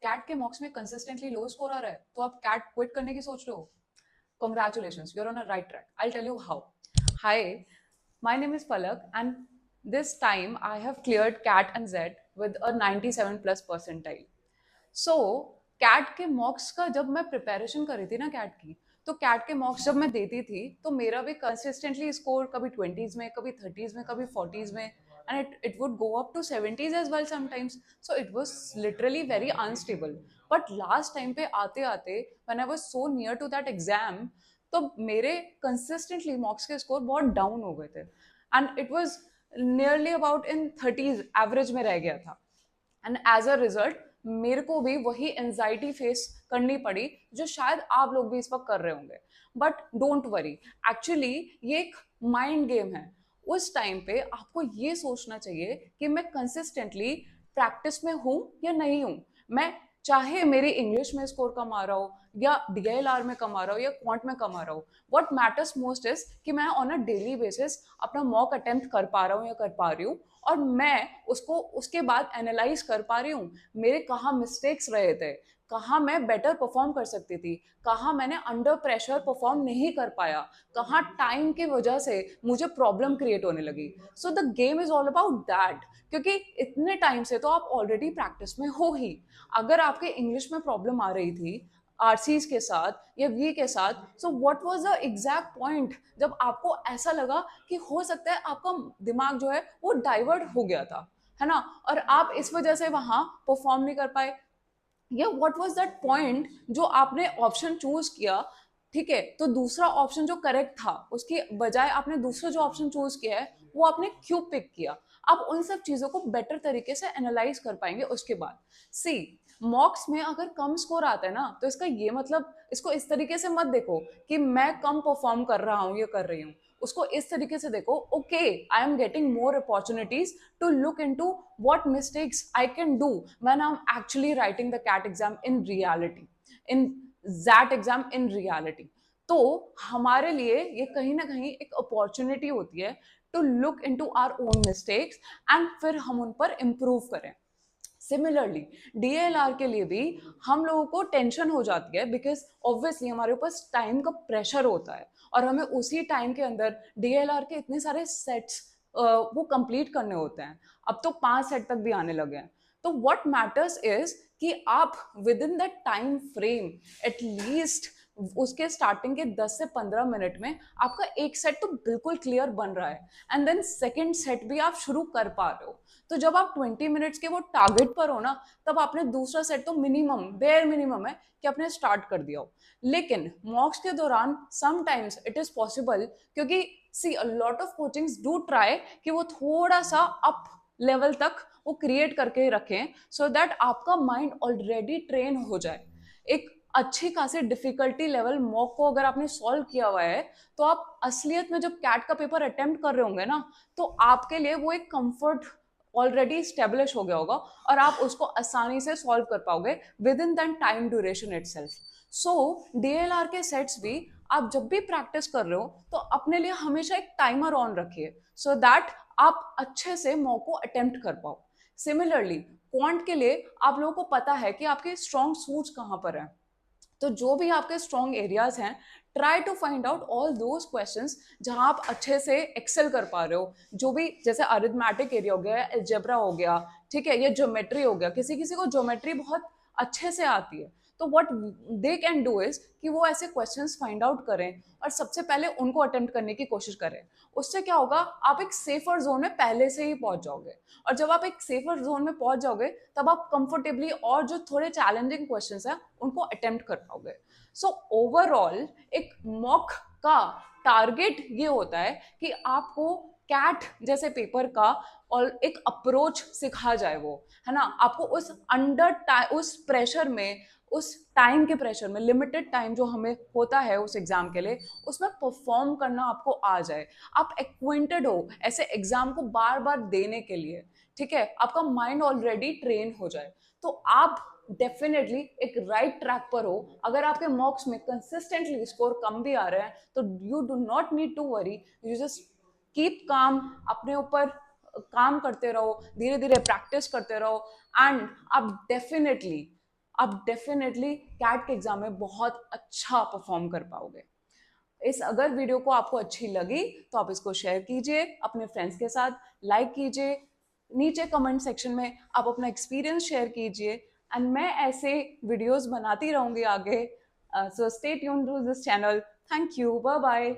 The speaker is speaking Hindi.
कैट के मॉक्स में कंसिस्टेंटली लो स्कोर आ रहा है तो आप कैट क्विट करने की सोच रहे हो? Congratulations, you're on a right track. I'll tell you how. Hi, my name is Palak, and this time I have cleared CAT and Z with a 97 plus percentile. So CAT के मॉक्स का जब मैं प्रिपरेशन कर रही थी ना कैट की, तो कैट के मॉक्स जब मैं देती थी तो मेरा भी कंसिस्टेंटली स्कोर कभी 20s में, कभी 30s में, कभी 40s में, and it would go up to 70s as well sometimes. So it was literally very unstable. But last time पे आते आते when I was so near to that exam, तो मेरे कंसिस्टेंटली मॉक्स के स्कोर बहुत डाउन हो गए थे and it was nearly about in 30s average में रह गया था. एंड एज अ रिजल्ट मेरे को भी वही एंजाइटी फेस करनी पड़ी जो शायद आप लोग भी इस वक्त कर रहे होंगे. बट डोंट वरी, एक्चुअली ये एक माइंड गेम है. उस टाइम पे आपको ये सोचना चाहिए कि मैं कंसिस्टेंटली प्रैक्टिस में हूं या नहीं हूं. मैं चाहे मेरी इंग्लिश में स्कोर कम आ रहा हो या डीएलआर में कम आ रहा हो या क्वांट में कम आ रहा हो, व्हाट मैटर्स मोस्ट इज कि मैं ऑन अ डेली बेसिस अपना मॉक अटेम्प्ट कर पा रहा हूँ या कर पा रही हूँ, और मैं उसको उसके बाद एनालाइज कर पा रही हूँ मेरे कहाँ मिस्टेक्स रहे थे, कहाँ मैं बेटर परफॉर्म कर सकती थी, कहाँ मैंने अंडर प्रेशर परफॉर्म नहीं कर पाया, कहाँ टाइम की वजह से मुझे प्रॉब्लम क्रिएट होने लगी. So the game is all about that. क्योंकि इतने टाइम से तो आप ऑलरेडी प्रैक्टिस में हो ही. अगर आपके इंग्लिश में प्रॉब्लम आ रही थी आरसीज के साथ या वी के साथ, so what was the exact point जब आपको ऐसा लगा कि हो सकता है आपका दिमाग जो है वो डाइवर्ट हो गया था, है ना, और आप इस वजह से वहां परफॉर्म नहीं कर पाए? या व्हाट वाज दैट पॉइंट जो आपने ऑप्शन चूज किया, ठीक है, तो दूसरा ऑप्शन जो करेक्ट था उसकी बजाय आपने दूसरा जो ऑप्शन चूज किया है वो आपने क्यों पिक किया? आप उन सब चीजों को बेटर तरीके से एनालाइज कर पाएंगे उसके बाद. सी, मॉक्स में अगर कम स्कोर आता है ना तो इसका ये मतलब, इसको इस तरीके से मत देखो कि मैं कम परफॉर्म कर रहा हूँ या कर रही हूँ. उसको इस तरीके से देखो, okay, I am getting more opportunities to look into what mistakes I can do when I'm actually writing the CAT exam in reality, in that exam in reality. तो हमारे लिए ये कहीं ना कहीं एक अपॉर्चुनिटी होती है to look into our own mistakes and फिर हम उन पर इम्प्रूव करें. सिमिलरली डीएलआर के लिए भी हम लोगों को टेंशन हो जाती है बिकॉज ऑब्वियसली हमारे ऊपर टाइम का प्रेशर होता है और हमें उसी टाइम के अंदर डीएलआर के इतने सारे सेट्स वो कंप्लीट करने होते हैं. अब तो 5 सेट तक भी आने लगे हैं. तो व्हाट मैटर्स इज कि आप with in that time frame at least उसके स्टार्टिंग के 10 से 15 मिनट में आपका एक सेट तो बिल्कुल क्लियर बन रहा है एंड देन सेकेंड सेट भी आप शुरू कर पा रहे हो. तो जब आप 20 मिनट्स के वो टारगेट पर हो ना, तब आपने दूसरा सेट तो मिनिमम बेयर मिनिमम है कि आपने स्टार्ट कर दिया हो. लेकिन मॉक्स के दौरान समटाइम्स इट इज पॉसिबल, क्योंकि see a lot of coachings do try कि वो थोड़ा सा अप लेवल तक वो क्रिएट करके रखें सो दैट आपका माइंड ऑलरेडी ट्रेन हो जाए. एक अच्छी खासी डिफिकल्टी लेवल मॉक को अगर आपने सॉल्व किया हुआ है तो आप असलियत में जब कैट का पेपर अटेम्प्ट कर रहे होंगे ना, तो आपके लिए वो एक कंफर्ट ऑलरेडी स्टेब्लिश हो गया होगा और आप उसको आसानी से सॉल्व कर पाओगे with in that time duration itself. So DLR के सेट्स भी आप जब भी प्रैक्टिस कर रहे हो तो अपने लिए हमेशा एक टाइमर ऑन रखिए सो दैट आप अच्छे से मॉक को अटेम्प्ट कर पाओ. सिमिलरली क्वांट के लिए आप लोगों को पता है कि आपके स्ट्रॉन्ग सूट्स कहाँ पर हैं. तो जो भी आपके स्ट्रॉन्ग एरियाज हैं, try to find out all those questions जहां आप अच्छे से एक्सेल कर पा रहे हो. जो भी जैसे अरिथमेटिक एरिया हो गया, अलजेब्रा हो गया, ठीक है, ये ज्योमेट्री हो गया, किसी किसी को ज्योमेट्री बहुत अच्छे से आती है, तो what they can do is कि वो ऐसे क्वेश्चंस फाइंड आउट करें और सबसे पहले उनको अटेम्प्ट करने की कोशिश करें. उससे क्या होगा, आप एक सेफर जोन में पहले से ही पहुंच जाओगे, और जब आप एक सेफर जोन में पहुंच जाओगे तब आप कंफर्टेबली और जो थोड़े चैलेंजिंग क्वेश्चंस हैं उनको अटेम्प्ट कर पाओगे. सो ओवरऑल एक मॉक का टारगेट ये होता है कि आपको कैट जैसे पेपर का और एक अप्रोच सिखा जाए, वो है ना, आपको उस उस प्रेशर में, उस टाइम के प्रेशर में, लिमिटेड टाइम जो हमें होता है उस एग्जाम के लिए, उसमें परफॉर्म करना आपको आ जाए. आप एक्वेंटेड हो ऐसे एग्जाम को बार बार देने के लिए, ठीक है, आपका माइंड ऑलरेडी ट्रेन हो जाए, तो आप डेफिनेटली एक राइट ट्रैक पर हो. अगर आपके मॉक्स में कंसिस्टेंटली स्कोर कम भी आ रहे हैं तो you do not need to worry, you just keep calm, अपने ऊपर काम करते रहो, धीरे धीरे प्रैक्टिस करते रहो, एंड आप डेफिनेटली आप डेफिनेटली कैट के एग्जाम में बहुत अच्छा परफॉर्म कर पाओगे। इस अगर वीडियो को आपको अच्छी लगी तो आप इसको शेयर कीजिए अपने फ्रेंड्स के साथ, लाइक कीजिए, नीचे कमेंट सेक्शन में आप अपना एक्सपीरियंस शेयर कीजिए, एंड मैं ऐसे वीडियोस बनाती रहूंगी आगे। So stay tuned to this channel. Thank you, bye bye.